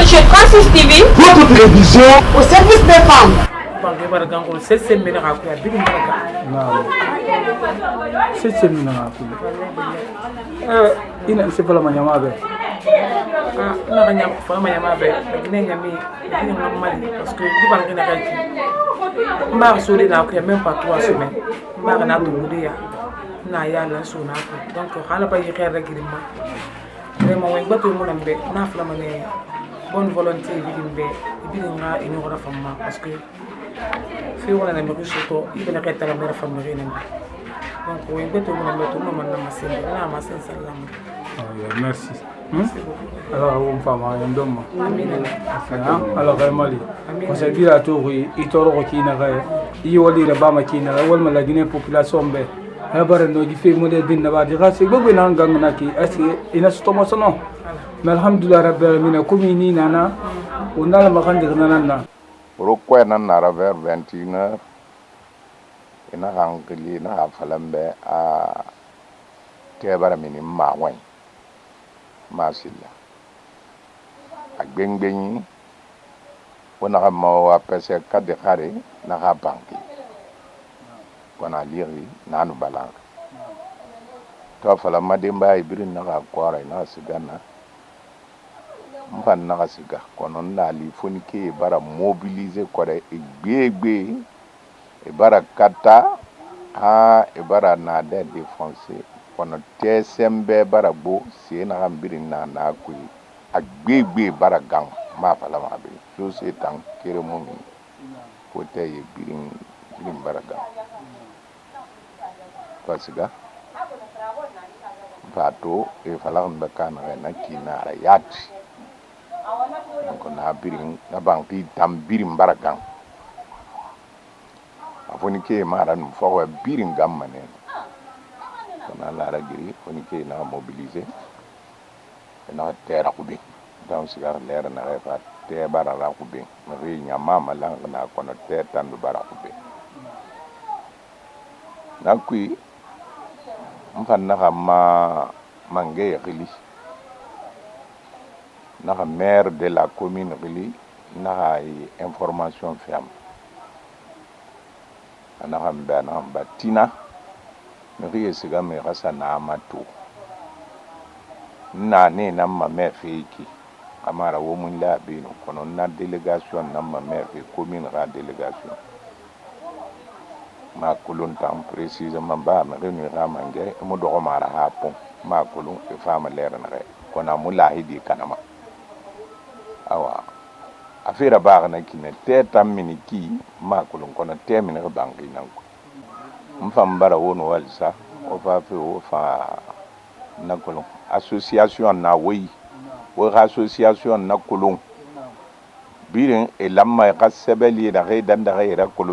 chez Francis TV, votre télévision au service des femmes. Bonne volonté parce que merci. Alors, on va alors, aujourd'hui, à tout, il t'aura qui n'a pas eu le Bama qui n'a pas la Guinée population. Habarano di fe mo de din na ba di kasi gogo na ngang na ki asi ina stomo sono alhamdulillah rabbil alamin ko mi ni nana onal ma kan de nana rokwa na nara vers 21h ina hankali na falambe a tebara mini ma wan masilla a gbengbeni wona ma wa pese kade khare na ha banki kona liri nanu balang to fala madimba ibirin na kwara na sigana mpan na siga kono na li fonike bara mobiliser kore egbegbe e bara kata ha e bara na de défoncer kono TSMB bara bo si na ambirin na ku agbegbe bara gang ma fala ma be so se tan kere mo mi pote e birin bara gang Pasiga Pato e falang bakana na kinara yati ko na biring na banki tam birim baragang afoni ke maran fo biring gamane ko na lara giri foni ke na mobiliser na terra ko bi dans sigar lera na refa te barara ko bi na ri nyama malang na ko na te tan bara ko bi na kui mfanaka mange rili naka maire de la commune rili naka information ferme naka mbana batina nriye siga me rasa na amatu na ne na ma me feki amara wo mun la bino kono na délégation na ma me fe commune ra délégation ma kulun tam précisément ba ma renu ramange mo do mara hapo ma kulun e fama lera na re kona mulahidi kanama awa afira ba na kine teta miniki ma kulun kona temine ko bangi nanko mfam bara wono walsa o fa fe o fa na kulun association na wi wo association na kulun birin elamma ka sebeli da re dan da re ko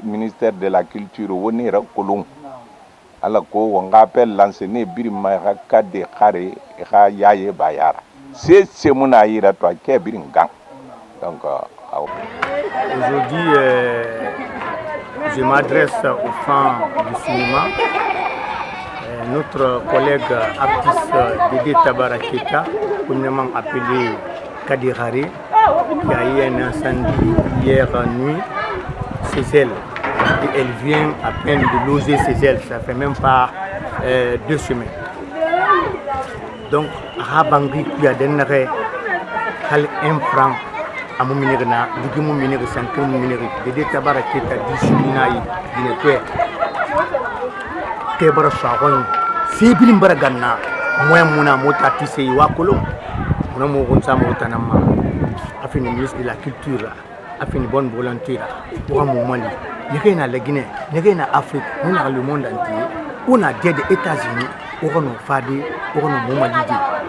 ministère de la culture woni ra kolon ala ko wonga appel lancer ne birin ma ka de khare ha yaye bayara c'est mona yira to ke birin gang donc aujourd'hui je m'adresse aux fans du cinéma. Notre collègue artiste Dédé Tabaraketa, communément appelé Kadirari, qui a eu un incendie hier nuit, ses ailes. Et elle vient à peine de loger ses ailes, ça fait même pas 2 semaines. Donc, Rabangri qui a donné un franc à mon minéré, du mon minéré, 5 minéré, Dédé Tabaraketa, disciplinaï, d'une Tebara Sharon, c'est bien Baragana, moi, mon amour, tissé, Wakolo, mon amour, on s'en motanama. Afin le ministre de la culture, afin une bonne volonté pour un moment. Nous sommes en Guinée, nous sommes en Afrique, nous sommes dans le monde entier. On a des États-Unis, on a Fadi, on a Moumali.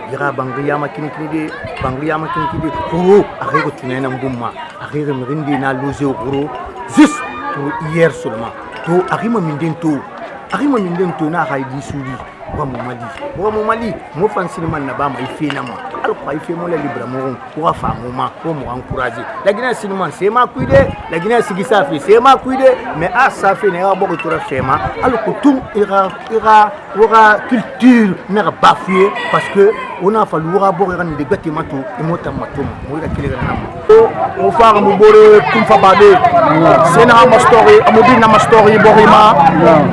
Il y a Bangriama Kinikide, Bangriama Kinikide, Kuro, Arrêt de Tunan Bouma, Arrêt de Mrindi na Losé au Kuro, juste pour hier seulement. Tout Arima Mindento, Arima Mindento na Haïdi Soudi, Moumali. Moumali, mon fan cinéma n'a pas ma fille. al quoi il fait mon libre mon pour faire moment pour m'encourager la Guinée sinon c'est ma cuide la Guinée sigi ça fait c'est ma cuide mais à ça fait n'est pas beaucoup trop schéma alors que tout ira culture n'a pas bafoué parce que on a fallu avoir des bâtiments tout et monter matou on a qu'il on faire mon bore comme fabade c'est na ma story amudi na ma story borima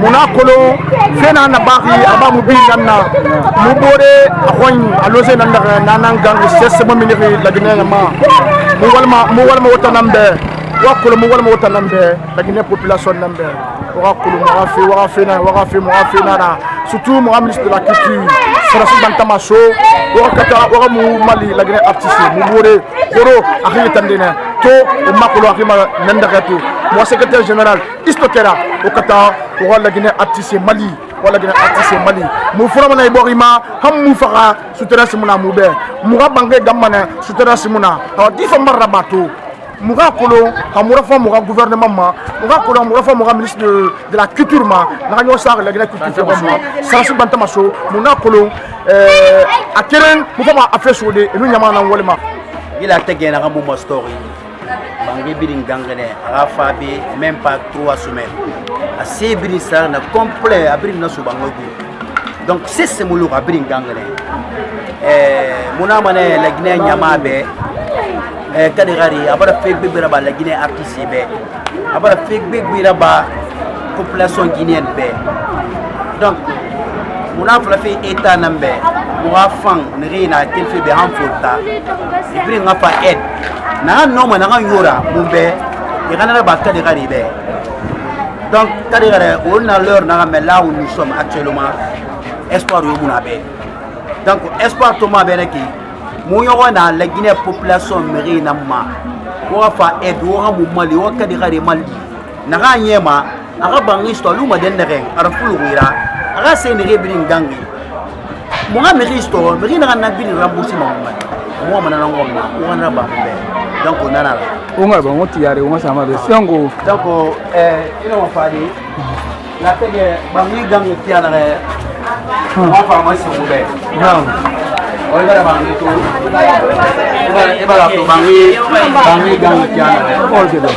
mona kolo fena na bari aba mubi na mu bore akoñ alose na nanang c'est mo miniri la Guinée ma mu walma wotanambe wakolo mu walma wotanambe la Guinée population nambe wakolo mo rafi na surtout mon ministre de la culture Sarasi Bantamaso wakata mu Mali la Guinée artiste mu bore goro akhi tandina to o makolo akhi ma nandakatu mo secrétaire général istokera wakata la Guinée artiste Mali wala Guinée artiste Mali mu furama na iborima ham mu faka sutera simuna mu be mu ga bange gamana sutera simuna to di fa marabato mu ga kolo hamura fa mu ga gouvernement ma mu ga kolo mu ga fa mu ga ministre de la culture ma na nyo sa la Guinée culture ma Sarasi Bantamaso mu na kolo a keren mu fa ma affaire sode enu nyama na wolema ila tege na gamu story bangi birin gangane aga fabi même pas 3 semaines a sebiri ça na complet abrin na subangogu donc c'est mulu abrin gangane muna mané la Guinée nyama be kadigari abara fek be raba la Guinée artiste be abara fek be raba population guinéenne be donc muna fla fi état nambe muga fang nirina kelfe be han fota ibrin nga fa aide na no ma na yora mumbe igana ba kadigari be donc kadigari on a l'heure na mais là où nous sommes actuellement espoir yo muna be donc espoir to ma be neki mu yo na la Guinée population nirina ma wa fa aide wa mu Mali wa kadigari Mali na ga nyema aga bangi sto luma den nere ara fulu wira aga se ni rebrin gangi mo ga meristo merina na bini rambusi mo mo mana ngomma o na ba be donc on a o nga ba moti yare o sama de sango donc ino ma fadi la tege bangi gangi tiana re mo fa ma so be non o ga bangi to e ba la to bangi gangi tiana re o ke do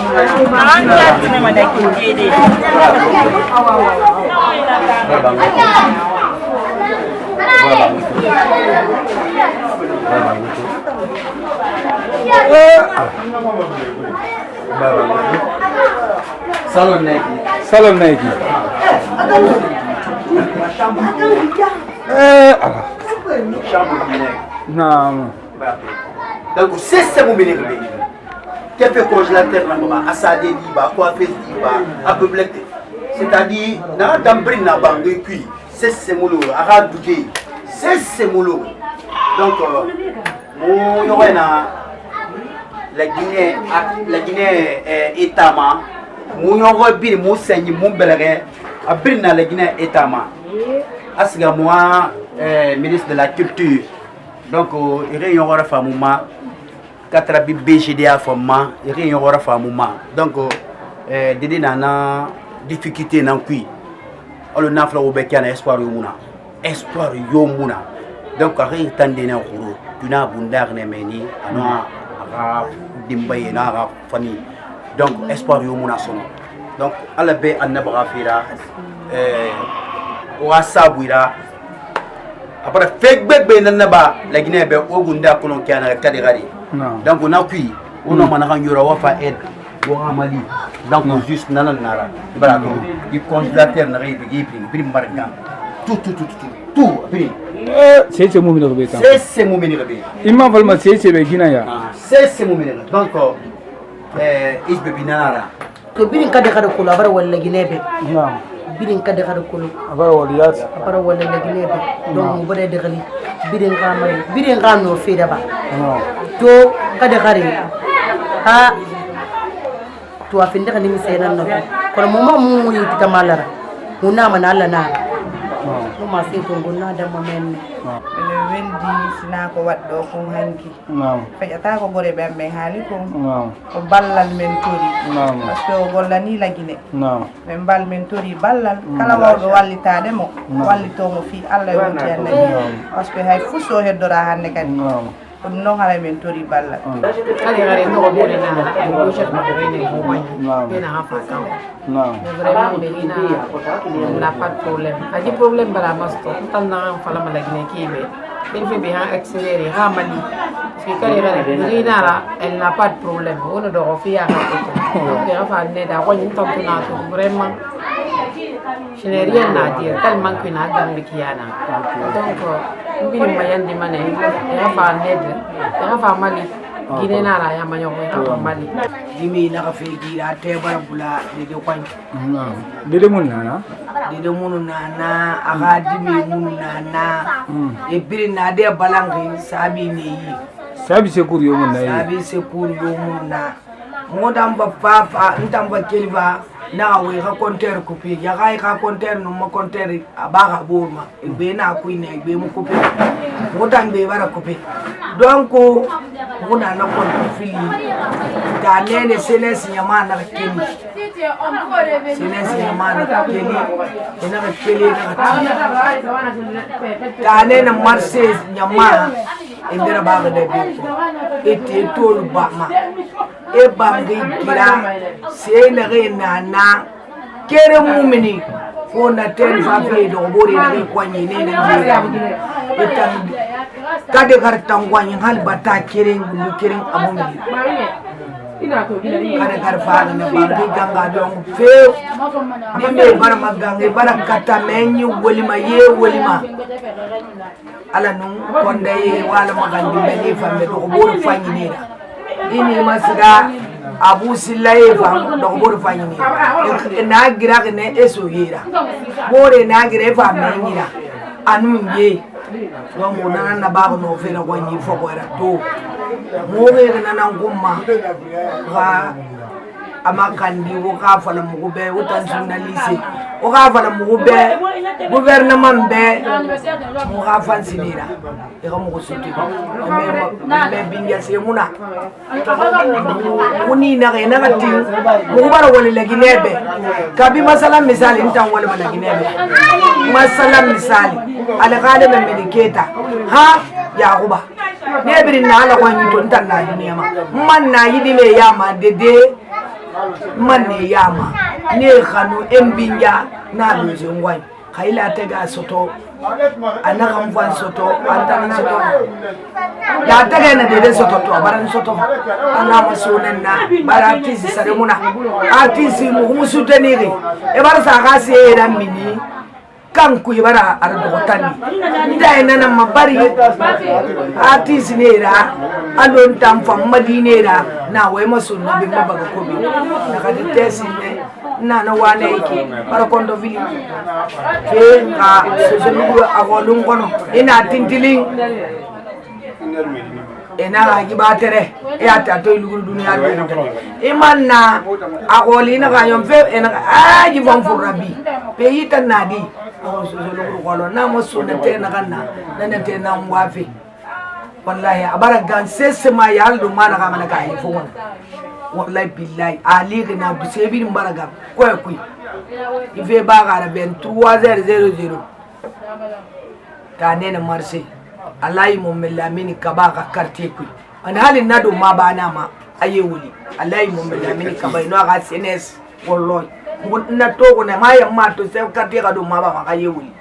Salon Nike. Non. Donc c'est mon bénéfice. Quel fait congélateur là maman, assadé diba, coiffé diba, à peu près. C'est-à-dire na d'ambrin na bangue cuit. C'est mon lot, à douter. C'est mon lot. Donc mon yorena la Guinée étama mon yoro bir mon seigne mon belere abrina la Guinée étama asga moi ministre de la culture donc il yoro fa mouma katrabi BGDA fama il yoro fa mouma donc didi nana difficulté nan kui olo nafla obekana espoir yomuna donc ari tandena khuru tuna bundar ne meni ana aga dimbaye na aga fani donc espoir yomuna sono donc ala be annaba fira wa sabuira après fek bebe nanaba la Guinée be ogunda kono kana kadigari donc on appuie on a manaka nyora wa fa aide wa Mali donc juste nanan nara bara to di congélateur na rebi gi marga tout c'est mon numéro B. C'est mon numéro B. Il m'a vraiment c'est be Guinea. C'est mon numéro. Donc is be binara. To birin kada ko labar walla Guinea. Non. Birin kada ko abara waliyat. Abara walla Guinea. Donc mu bare de gali birin ga no fe da ba. Non. To kada kare ha to afin da kan mi sai nan no. Ko mu yi tamalara. Una mana Allah na. No ma sai to gonna da mamen. weldi sina ko waddo ko hanki naam fejata ko gore bembe haali ko naam ko ballal men tori naam parce que o gollani lagine naam men bal men tori ballal kala wawɗo wallitade mo wallitomo fi Allah yoti annabi parce que hay fuso heddora hande kadi ɗum noon haala men tori ballal kadi gare no ɓuri nana ɗo chef maɓɓe rene momañ ɓena ha fa kaw mais vraiment ɓe ina n'a pas de problème aji problème mbala masto tannagan falama lagine kiɓe ɓen fe ɓe ha accéléré ha mali parce que kadi gare rinara elle n'a pas de problème wono ɗoko fiya ha koto donc ha fa neda koñi tantuna to vraiment je n'ai rien à dire tellement que na gambe kiyana donc mbiri mayandi mane ya fa ned ya fa mali gine na ra ya manyo ko mali dimi na ka fe gira te bara bula de kwan dede mun nana aga dimi mun nana e biri na de balangi sabi ne yi sabi se kur yo mun na yi sabi se kur yo mun na modam ba papa ntam ba kelva na we ka konter kupi ya ka konter no ma konter abaga burma be na kuine be mu kupi modam be bara kupi donc muna na kon fili da nene senes nyama na keni senes nyama na keni ina ka keli na da nene marseille nyama indira baga de be ete tol ba ma e bangi gira se na re na kere mumini ko na ten fa fe do bori na ko nyi ne ne etan kade kar tangwani hal bata kere ngu kere amumi kade kar fa na bangi ganga dong fe ni me bar magangi bara kata menyi wolima ye wolima ala nun konda ye wala magandi beni fambe do bori fanyi ne ini masida abu sillaye fam do bor fanyini na gira ne eso gira bore na gira fa mengira anu ye do mo na ba no fera ko ni fo ko era to mo ge na na ngumma ga amakandi wo ka fala mu be wo tan journaliste o ka fala mu be gouvernement be mo ka fansinira e ko mo ko suti me binga se muna kuni na ga na gati mo bara wala laginebe kabi masala misali ntan wala laginebe masala misali ala gale me mediketa ha ya kuba ne birin na ala kwani to ntan na duniya ma man na yidi me ya ma dede man ne yama ne khanu embinja na loje ngwai khaila tega soto ana kamfan soto antana soto ya tega na dede soto to baran soto ana masunan na baratisi saremuna artisi muhumusu teniri e bar sa ga se ran mini kan ku ibara ardotani ndai nana mabari artisi ne ra alon tam fam madine ra na wai masunna bi mabaga kobi na kadi tesi ne na wane iki para kondo vili ke nga sosolu agolun kono ina tintiling ena gi batere e ata to ilugul dunia do imanna agoli na gayom fe ena aji bom furabi pe yitan nadi sosolu kono na masunna te na kanna na te na ngwafi wallahi abara gan sesema yaldo mana kamana kai fo wallahi billahi ali gina bisebin baraga koy kuy ife bagara 23h00 tanene marché alay mo melamini kabaka quartier kuy an halin nado ma bana ma ayewuli alay mo melamini kabay no ga senes wallahi na togo na maya ma to se quartier ga do ma ba ma ayewuli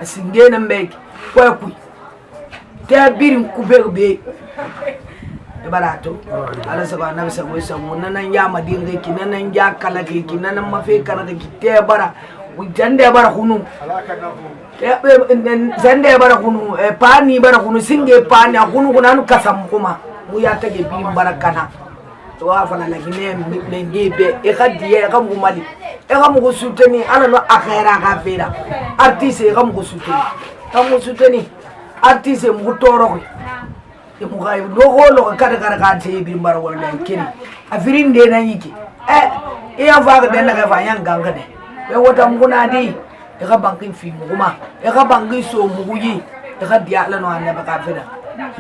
asingena mbeki koy kuy te birin kuberbe barato ala saba na bisa wesa munanan ya madinga kinanan ya kala ke kinanan mafe kana ke te bara jande bara kunu jande bara kunu pani bara kunu singe pani kunu kunanu kasam kuma mu ya tage bi barakana to afana la gine ngebe e khadiye e kam mali e kam ko suteni ala no akhira ka fera artiste e kam ko suteni artiste mu toro mu gay do holo kada ka te bi mbar wala kini afirin de na yiki e ya fa ga den la fa yang ganga de be wota mu na di e ga bankin fi mu kuma e ga bankin so mu yi ka dia la no anda baka fida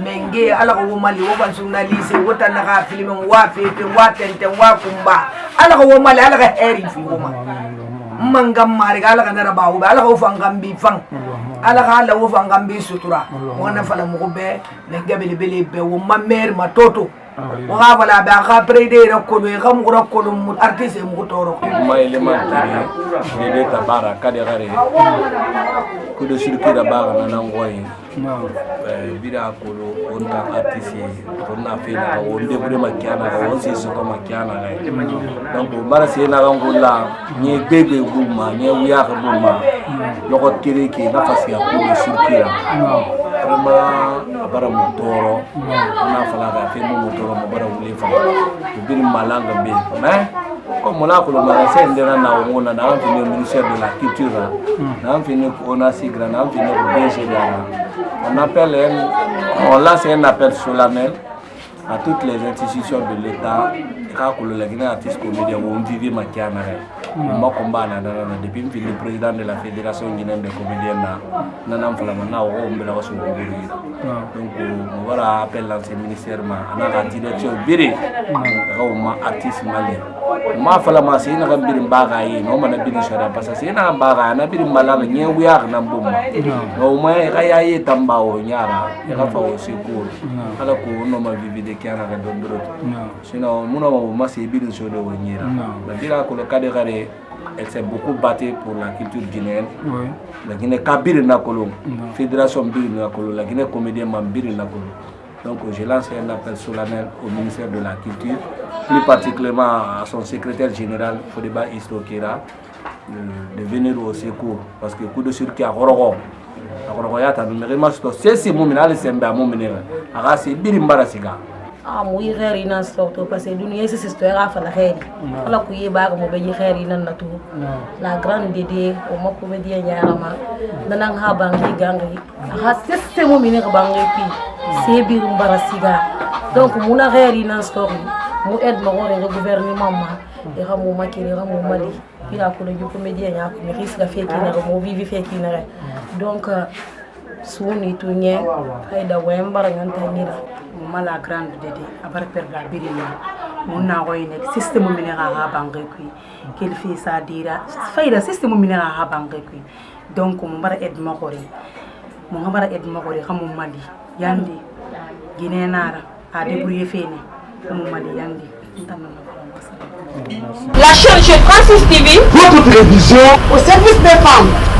menge ala ko mali wo ban journaliste wo tan na film wa fe wa tenten wa kumba ala ko mali ala ka heri fi wo ma mangam mari ala ka na ba wo ala ko fangam bi fang ala ka ala wo fangam bi sutura wona fala mo ko be ne gabele bele be wo ma mer ma toto wa wala ba ka prede ra ko be kam ko ko mu artiste mu toro ma element de tabara kade gare ko de circuit bara na ngoy bira ko on ta artiste on na fe na on de bure makiana on se so ko makiana donc bara se na ngola ni bebe guma ni wiya ko guma loko tiriki na fasi ya ko de circuit vraiment bara mu toro na fala ga fe mu toro mo bara wule fa bir malanga be mais comme on a ko ma se ndera na wona na amfini ministère de la culture na amfini on a si grand na amfini bien chez on appelle on lance un appel solennel à toutes les institutions de l'État car que le Guinée artiste comédien on vivait makiana ma combat na depuis le président de la fédération guinéenne des comédiens na fala na o mbela wasu ngori donc on voilà appel lancé ministère ma na direction biri ko ma artiste malien ma fala ma se na biri mbaga yi no ma na biri shara parce que se na mbaga na biri malala nyewu ya na mbuma no ma ka ya yi tamba o nyara ka fa o secours ala ko no ma vivi de kiana ga dondoro sinon muno ma se biri shodo o nyira la bira ko le cadre elle s'est beaucoup battue pour la culture guinéenne. Oui. La Guinée Kabir Nakolo, Fédération Bir Nakolo, la Guinée Comédien Mambir Nakolo. Donc j'ai lancé un appel solennel au ministère de la Culture, plus particulièrement à son secrétaire général, Fodeba Istrokera, de venir au secours. Parce que coup de circuit à Rorogo, c'est si Moumina, c'est un Moumina, c'est Birimbarasiga. muy xeer yi nan soto parce que dunia c'est histoire fa la xeer ala ku yeba ko mo be xeer yi nan natu la grande dédé o mo ko be dia ñarama nan ha bangi gangi ha système mi ne ko bangi pi c'est bir mbara siga donc mu na xeer yi nan stock mu aide ma wore le gouvernement ma e xamu makiri xamu mali ila ko le ko media nya ko mi risque feki na mo vivi feki na donc suni tunye ayda wembara nganta nira mala grande dédé abar perga birina monna goyne système minera ha bangé kui qu'il fait ça dira fayda système minera ha bangé kui donc mo bara aide ma xori mo ngara aide ma xori xamu mali yandi guiné nara a débrouiller fini xamu mali yandi La chaîne chez Francis TV, Votre télévision au service des femmes.